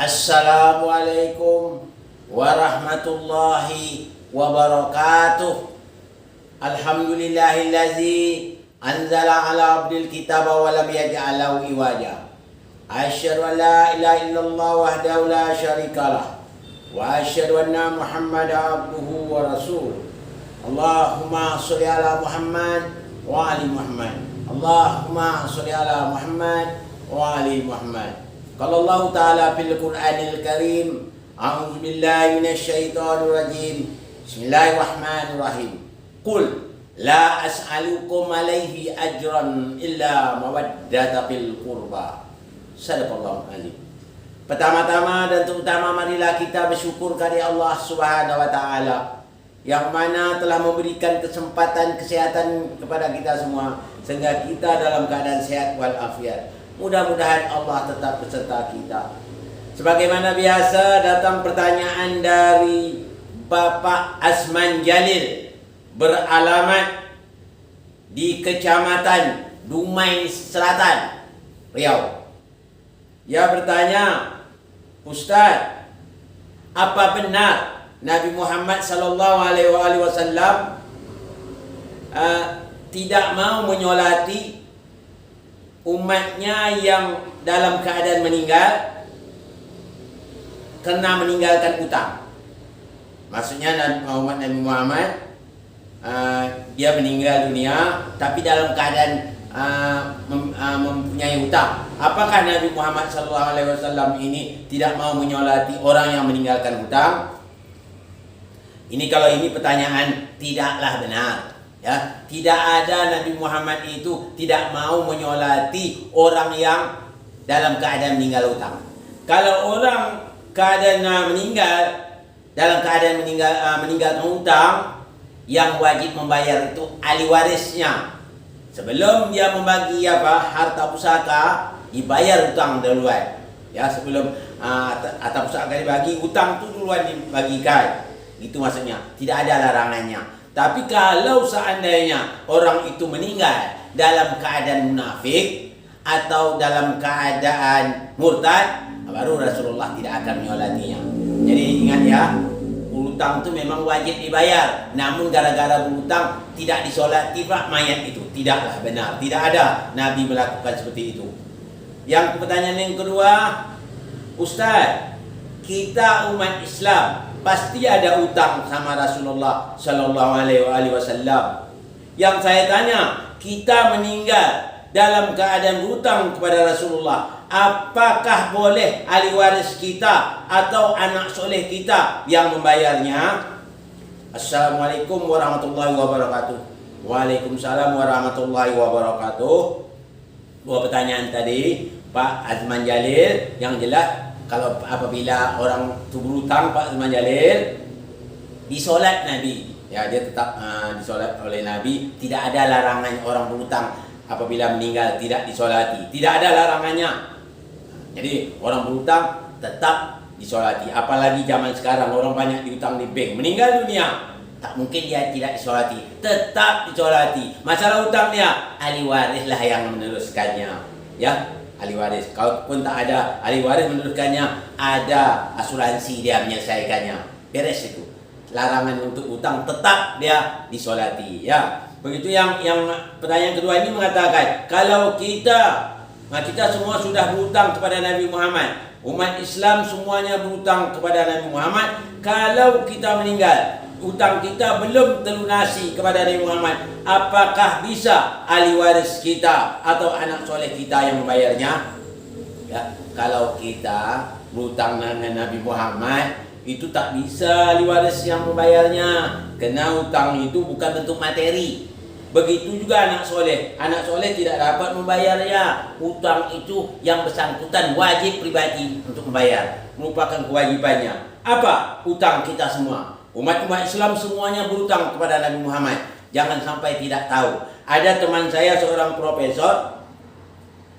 Assalamualaikum warahmatullahi wabarakatuh. Alhamdulillahillazi anzala ala abdil kitaba wa lam yaj'al lahu iwaja. Asyhadu an la ilaha illallah wahdahu la syarikalah wa asyhadu anna Muhammadan abduhu wa rasuluh. Allahumma sholli ala Muhammad wa ali Muhammad. Allahumma sholli ala Muhammad wa ali Muhammad. Qala Allah Ta'ala fil Qur'anil Karim, a'udzu billahi minasyaitonir rajim. Bismillahirrahmanirrahim. Qul la as'alukum alaihi ajran illa mawaddata fil qurba. Sadaqallahu alim. Pertama-tama dan terutama marilah kita bersyukur kepada Allah Subhanahu wa taala yang mana telah memberikan kesempatan kesehatan kepada kita semua sehingga kita dalam keadaan sehat walafiat. Mudah-mudahan Allah tetap beserta kita. Sebagaimana biasa datang pertanyaan dari Bapak Azman Jalil beralamat di Kecamatan Dumai Selatan, Riau. Ia bertanya, Ustaz, apa benar Nabi Muhammad sallallahu alaihi wasallam tidak mau menyolati umatnya yang dalam keadaan meninggal karena meninggalkan utang? Maksudnya umat Nabi Muhammad dia meninggal dunia tapi dalam keadaan mempunyai hutang. Apakah Nabi Muhammad SAW ini tidak mau menyolati orang yang meninggalkan hutang? Ini kalau ini pertanyaan tidaklah benar. Ya, tidak ada Nabi Muhammad itu tidak mau menyolati orang yang dalam keadaan meninggal hutang. Kalau orang keadaan meninggal dalam keadaan meninggalkan hutang, yang wajib membayar itu ahli warisnya. Sebelum dia membagi harta pusaka, dibayar hutang duluan. Ya, sebelum harta pusaka dibagi, hutang itu duluan dibagikan. Itu maksudnya, tidak ada larangannya. Tapi kalau seandainya orang itu meninggal dalam keadaan munafik atau dalam keadaan murtad, baru Rasulullah tidak akan menyolatinya. Jadi ingat ya, hutang itu memang wajib dibayar. Namun gara-gara berhutang tidak disolati mayat itu. Tidaklah benar. Tidak ada Nabi melakukan seperti itu. Yang pertanyaan yang kedua, Ustaz, kita umat Islam pasti ada utang sama Rasulullah Sallallahu Alaihi Wasallam. Yang saya tanya, kita meninggal dalam keadaan berhutang kepada Rasulullah, apakah boleh ahli waris kita atau anak soleh kita yang membayarnya? Assalamualaikum warahmatullahi wabarakatuh. Waalaikumsalam warahmatullahi wabarakatuh. Dua pertanyaan tadi Pak Azman Jalil. Yang jelas, kalau apabila orang itu berhutang, Pak Azman Jalil, disolat Nabi, ya dia tetap disolat oleh Nabi. Tidak ada larangan orang berhutang apabila meninggal tidak disolati. Tidak ada larangannya. Jadi orang berhutang tetap disolati. Apalagi zaman sekarang orang banyak diutang di bank, meninggal dunia, tak mungkin dia tidak disolati, tetap disolati. Masalah hutangnya, ahli waris lah yang meneruskannya, ya. Ahli waris, kalaupun tak ada ahli waris meneruskannya, ada asuransi dia menyelesaikannya. Beres itu. Larangan untuk utang tetap dia disolati, ya. Begitu yang pertanyaan kedua ini mengatakan, kalau kita semua sudah berhutang kepada Nabi Muhammad, umat Islam semuanya berhutang kepada Nabi Muhammad, kalau kita meninggal, hutang kita belum terlunasi kepada Nabi Muhammad, apakah bisa ahli waris kita atau anak soleh kita yang membayarnya? Ya, kalau kita berhutang dengan Nabi Muhammad, itu tak bisa ahli waris yang membayarnya, karena hutang itu bukan bentuk materi. Begitu juga anak soleh tidak dapat membayarnya. Hutang itu yang bersangkutan wajib pribadi untuk membayar, merupakan kewajibannya. Apa? Hutang kita semua. Umat Islam semuanya berhutang kepada Nabi Muhammad. Jangan sampai tidak tahu. Ada teman saya seorang profesor,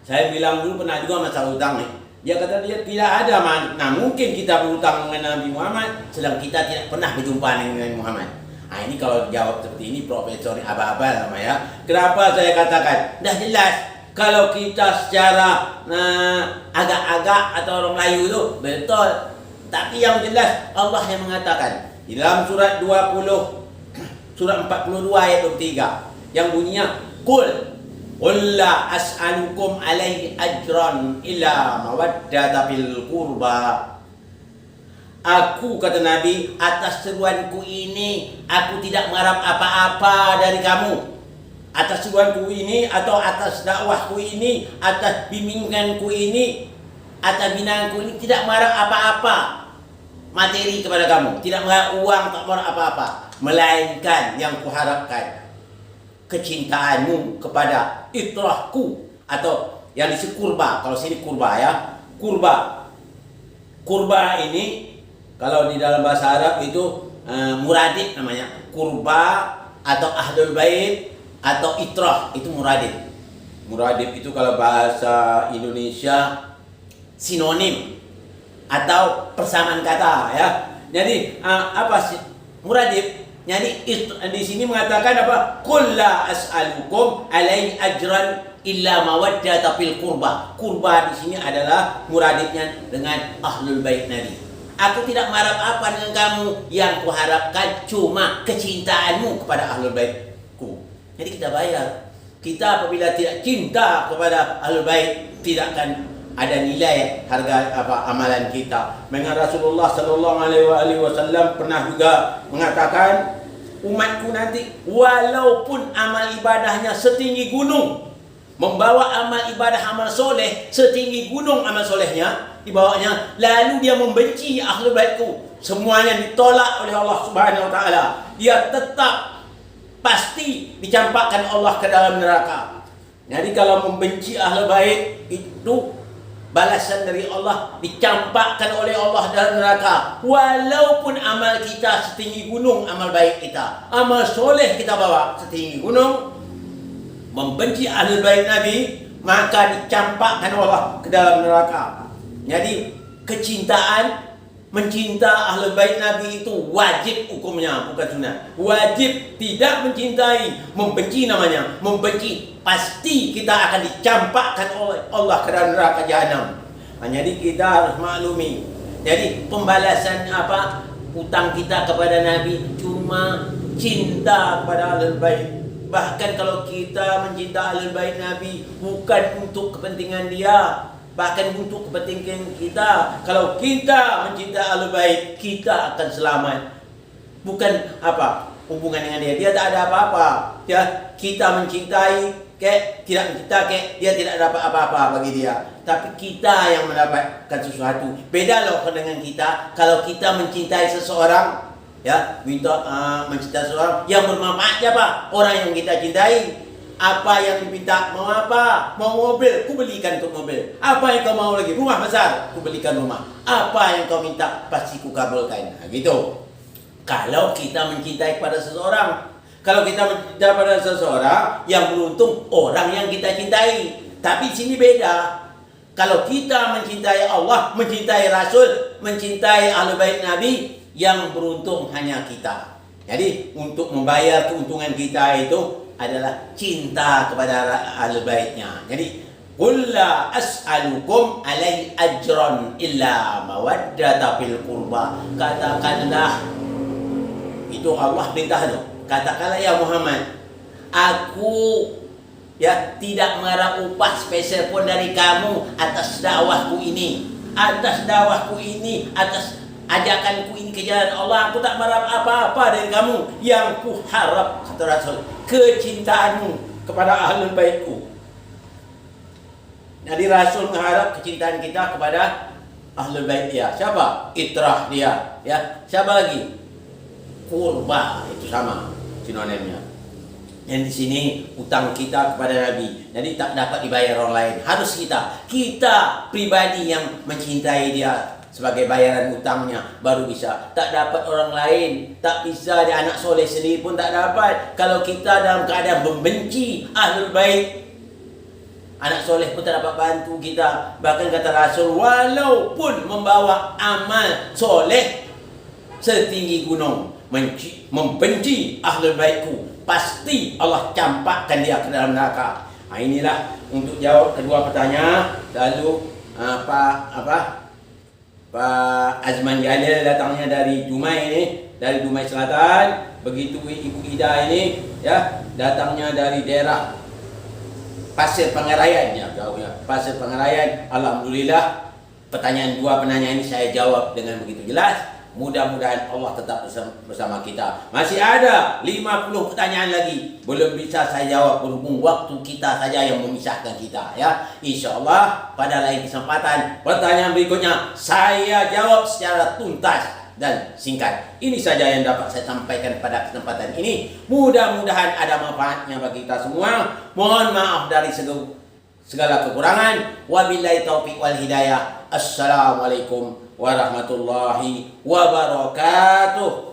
saya bilang dulu pernah juga masalah hutang nih. Dia kata dia tidak ada, nah mungkin kita berhutang dengan Nabi Muhammad sedang kita tidak pernah berjumpa dengan Nabi Muhammad. Nah ini kalau jawab seperti ini profesor aba-aba namanya. Kenapa saya katakan? Dah jelas Kalau kita secara agak-agak atau orang Melayu tu betul. Tapi yang jelas Allah yang mengatakan di dalam surat 20 surat 42 ayat 23 yang bunyinya qul la as'alukum alaihi ajran illa mawaddata fil qurba. Aku, kata Nabi, atas seruanku ini aku tidak mengharap apa-apa dari kamu. Atas seruanku ini atau atas dakwahku ini, atas bimbinganku ini, atas binanganku ini tidak mengharap apa-apa materi kepada kamu, tidak mengharap uang, tak mengharap apa-apa, melainkan yang kuharapkan kecintaanmu kepada itrahku, atau yang disebut kurba. Kalau sini kurba ya, kurba ini kalau di dalam bahasa Arab itu muradib namanya, kurba atau ahlul bait atau itrah itu muradib. Muradib itu kalau bahasa Indonesia sinonim atau persamaan kata ya. Jadi apa sih muradib? Jadi di sini mengatakan apa? Qul la as'alukum alaihi ajran illa mawaddata fil qurba. Qurba di sini adalah muradibnya dengan ahlul bait Nabi. Aku tidak mengharap apa dengan kamu, yang kuharapkan cuma kecintaanmu kepada ahlul baitku. Jadi kita bayar. Kita apabila tidak cinta kepada ahlul bait, tidak akan ada nilai harga amalan kita. Mengenai Rasulullah sallallahu alaihi wasallam pernah juga mengatakan, umatku nanti walaupun amal ibadahnya setinggi gunung, membawa amal ibadah amal soleh setinggi gunung amal solehnya dibawanya, lalu dia membenci ahlul baitku, semuanya ditolak oleh Allah Subhanahu wa taala, dia tetap pasti dicampakkan Allah ke dalam neraka. Jadi kalau membenci ahlul bait itu balasan dari Allah, dicampakkan oleh Allah dalam neraka. Walaupun amal kita setinggi gunung, amal baik kita, amal soleh kita bawa setinggi gunung, membenci ahlul bait Nabi, maka dicampakkan Allah ke dalam neraka. Jadi kecintaan, mencinta ahlul bait Nabi itu wajib hukumnya, bukan sunat. Wajib. Tidak mencintai, membenci namanya. Membenci pasti kita akan dicampakkan oleh Allah ke dalam neraka jahanam. Jadi kita harus maklumi. Jadi pembalasan hutang kita kepada Nabi cuma cinta kepada ahlul bait. Bahkan kalau kita mencinta ahlul bait Nabi bukan untuk kepentingan dia, bahkan untuk kepentingan kita. Kalau kita mencinta ahlul bait, kita akan selamat. Bukan hubungan dengan dia. Dia tak ada apa-apa. Ya, kita mencintai tidak mencinta dia tidak dapat apa-apa bagi dia. Tapi kita yang mendapatkan sesuatu. Beda loh dengan kita. Kalau kita mencintai seseorang, ya, mencintai seseorang yang bermanfaat siapa? Orang yang kita cintai. Apa yang diminta? Mau apa? Mau mobil? Ku belikan untuk mobil. Apa yang kau mau lagi? Rumah besar? Ku belikan rumah. Apa yang kau minta? Pasti ku kabulkan. Nah, gitu. Kalau kita mencintai kepada seseorang. Kalau kita mencintai pada seseorang, yang beruntung orang yang kita cintai. Tapi sini beda. Kalau kita mencintai Allah, mencintai Rasul, mencintai ahlul bait Nabi, yang beruntung hanya kita. Jadi untuk membayar keuntungan kita itu adalah cinta kepada ahlul baitnya. Jadi qul la as'alukum alaihi ajran illa mawaddata fil qurba. Katakanlah, itu Allah perintah tu. Katakanlah ya Muhammad, aku tidak mengharap upah spesial pun dari kamu atas dakwahku ini, atas ajakanku ini ke jalan Allah. Aku tak mengharap apa-apa dari kamu. Yang ku harap, kata Rasul, kecintaanmu kepada ahlul baitku. Jadi Rasul mengharap kecintaan kita kepada ahlul bait dia. Siapa? Itrah dia. Ya. Siapa lagi? Kurba, itu sama sinonimnya. Yang di sini utang kita kepada Nabi. Jadi tak dapat dibayar orang lain. Harus kita pribadi yang mencintai dia sebagai bayaran utangnya baru bisa. Tak dapat orang lain, tak bisa dia anak soleh sendiri pun tak dapat. Kalau kita dalam keadaan membenci ahlul bait, anak soleh pun tak dapat bantu kita. Bahkan kata Rasul, walaupun membawa amal soleh setinggi gunung, membenci ahlul baitku, pasti Allah campakkan dia ke dalam neraka. Inilah untuk jawab kedua pertanyaan. Lalu Pak Azman Jalil datangnya dari Dumai ini, dari Dumai Selatan. Begitu Ibu Ida ini ya datangnya dari daerah Pasir Pengarayan ya, jauhnya Pasir Pengarayan. Alhamdulillah dua penanya ini saya jawab dengan begitu jelas. Mudah-mudahan Allah tetap bersama kita. Masih ada 50 pertanyaan lagi belum bisa saya jawab berhubung waktu kita saja yang memisahkan kita ya. Insya-Allah pada lain kesempatan pertanyaan berikutnya saya jawab secara tuntas dan singkat. Ini saja yang dapat saya sampaikan pada kesempatan ini. Mudah-mudahan ada manfaatnya bagi kita semua. Mohon maaf dari segala kekurangan. Wabillahi taufiq wal hidayah. Assalamualaikum warahmatullahi wabarakatuh.